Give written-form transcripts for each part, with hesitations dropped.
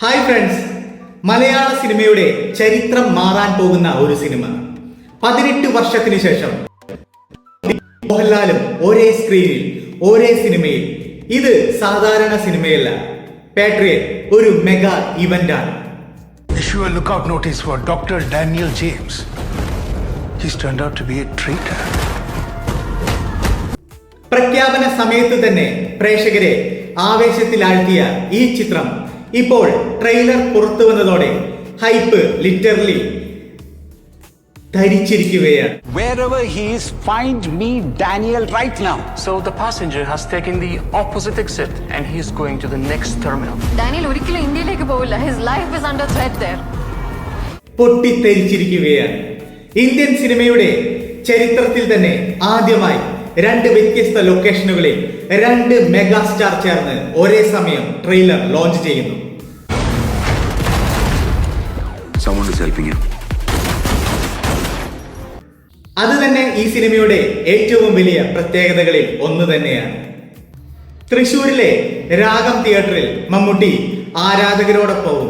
Hi friends, മലയാള സിനിമയുടെ ചരിത്രം മാറാൻ പോകുന്ന ഒരു സിനിമ. 18 വർഷത്തിന് ശേഷം മോഹൻലാലും ഒരേ സ്ക്രീനിൽ ഒരേ സിനിമയിൽ. ഇത് സാധാരണ സിനിമയല്ല, പാട്രിയറ്റ് ഒരു മെഗാ ഇവന്റ് ആണ്. Issue a lookout notice for Dr. Daniel James. He's turned out to be a traitor. പ്രഖ്യാപന സമയത്ത് തന്നെ പ്രേക്ഷകരെ ആവേശത്തിലാഴ്ത്തിയ ഈ ചിത്രം ഇപ്പോൾ ട്രെയിലർ പുറത്തു വന്നതോടെ ഹൈപ്പ് ലിറ്ററലി ധരിച്ചിരിക്കുകയാണ്. Wherever he is, find me Daniel right now. So the passenger has taken the opposite exit and he is going to the next terminal. Daniel ഒരിക്കലും ഇന്ത്യയിലേക്ക് പോവില്ല. His life is under threat there. പൊട്ടിത്തെറിച്ചിരിക്കുകയാണ്. Indian സിനിമയുടെ ചരിത്രത്തിൽ തന്നെ ആദ്യമായി 2 വ്യത്യസ്ത ലൊക്കേഷനുകളിൽ 2 megastar ചേർന്ന് ഒരേ സമയം ട്രെയിലർ ലോഞ്ച് ചെയ്യുന്നു. Someone is helping you. അത് തന്നെ ഈ സിനിമയുടെ ഏറ്റവും വലിയ പ്രത്യേകതകളിൽ ഒന്ന് തന്നെയാണ്. തൃശൂരിലെ രാഗം തിയേറ്ററിൽ മമ്മൂട്ടി ആരാധകരോടൊപ്പവും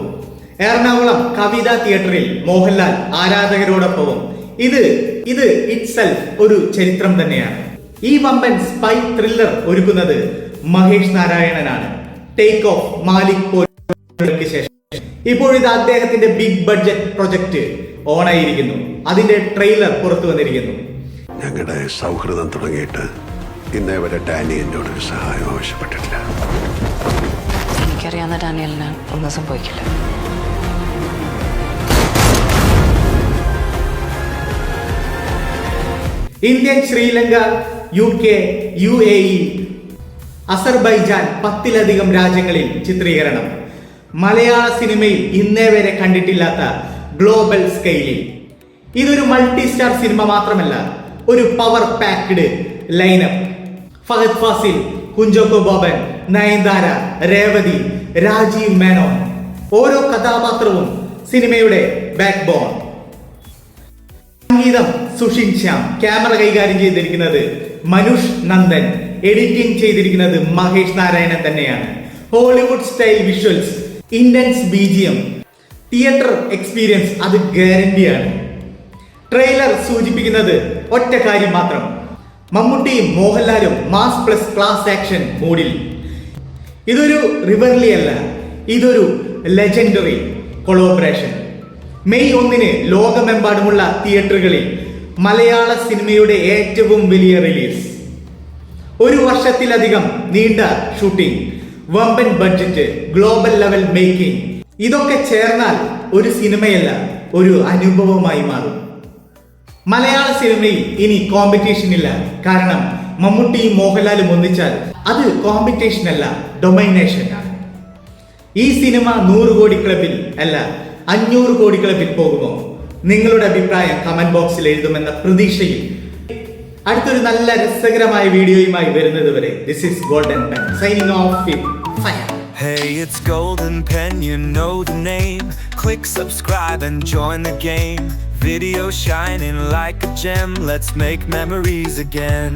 എറണാകുളം കവിത തിയേറ്ററിൽ മോഹൻലാൽ ആരാധകരോടൊപ്പവും. ഇത് ഇറ്റ്സെൽഫ് ഒരു ചരിത്രം തന്നെയാണ്. ഈ വമ്പൻ സ്പൈ ത്രില്ലർ ഒരുക്കുന്നത് മഹേഷ് നാരായണനാണ്. ടേക്ക് ഓഫ് മാലിക് പോർക്ക് ശേഷം ഇപ്പോഴിത് അദ്ദേഹത്തിന്റെ ബിഗ് ബഡ്ജറ്റ് പ്രൊജക്ട് ഓണായിരിക്കുന്നു. അതിന്റെ ട്രെയിലർ പുറത്തു വന്നിരിക്കുന്നു. ഞങ്ങളുടെ സൗഹൃദം തുടങ്ങിയിട്ട് ഇന്നേ വരെ ഡാനി എന്നോട് ഒരു സഹായം ആവശ്യപ്പെട്ടിട്ടില്ല. എനിക്കറിയാവുന്ന ഡാനിയലിന് ഒന്നും സംഭവിക്കില്ല. Indian, Sri Lanka, UK, UAE, Azerbaijan 10ലധികം രാജ്യങ്ങളിൽ ചിത്രീകരണം. മലയാള സിനിമയിൽ ഇന്നേ വരെ കണ്ടിട്ടില്ലാത്ത ഗ്ലോബൽ സ്കെയിലിൽ. ഇതൊരു മൾട്ടി സ്റ്റാർ സിനിമ മാത്രമല്ല, ഒരു power packed lineup. Fahadh Faasil, Kunchacko Boban, Nayanthara, Revathi, Rajeev Menon, ഓരോ കഥാപാത്രവും സിനിമയുടെ ബാക്ക് ബോൺ. സംഗീതം സുഷിൻ ശ്യാം, ക്യാമറ കൈകാര്യം ചെയ്തിരിക്കുന്നത് മനുഷ് നന്ദൻ, എഡിറ്റിംഗ് ചെയ്തിരിക്കുന്നത് മഹേഷ് നാരായണൻ തന്നെയാണ്. Hollywood style visuals, intense BGM, theatre experience അത് ഗ്യാരണ്ടിയാണ്. ട്രെയിലർ സൂചിപ്പിക്കുന്നത് ഒറ്റ കാര്യം മാത്രം: മമ്മൂട്ടിയും മോഹൻലാലും മാസ് പ്ലസ് ക്ലാസ് ആക്ഷൻ മൂഡിൽ. ഇതൊരു റിവർലി അല്ല, ഇതൊരു ലെജൻഡറി കൊളാബറേഷൻ. മെയ് 1 ലോകമെമ്പാടുമുള്ള തിയേറ്ററുകളിൽ മലയാള സിനിമയുടെ ഏറ്റവും വലിയ റിലീസ്. 1 വർഷത്തിലധികം നീണ്ട ഷൂട്ടിംഗ്, വമ്പൻ ബഡ്ജറ്റ്, ഗ്ലോബൽ ലെവൽ മേക്കിംഗ്, ഇതൊക്കെ ചേർന്നാൽ ഒരു സിനിമയല്ല, ഒരു അനുഭവമായി മാറും. മലയാള സിനിമയിൽ ഇനി കോമ്പറ്റീഷൻ ഇല്ല. കാരണം മമ്മൂട്ടിയും മോഹൻലാലും ഒന്നിച്ചാൽ അത് കോമ്പറ്റീഷൻ അല്ല, ഡൊമൈനേഷൻ ആണ്. ഈ സിനിമ 100 കോടി ക്ലബിൽ അല്ല, 500 കോടി ക്ലബിൽ പോകുമോ? നിങ്ങളുടെ അഭിപ്രായം കമന്റ് ബോക്സിൽ എഴുതുമെന്ന പ്രതീക്ഷയിൽ അടുത്തൊരു നല്ല രസകരമായ വീഡിയോയുമായി വരുന്നത് വരെ this is golden pen signing off with fire. Hey, it's Golden Pen, you know the name. Click subscribe and join the game. Video shining like a gem, let's make memories again.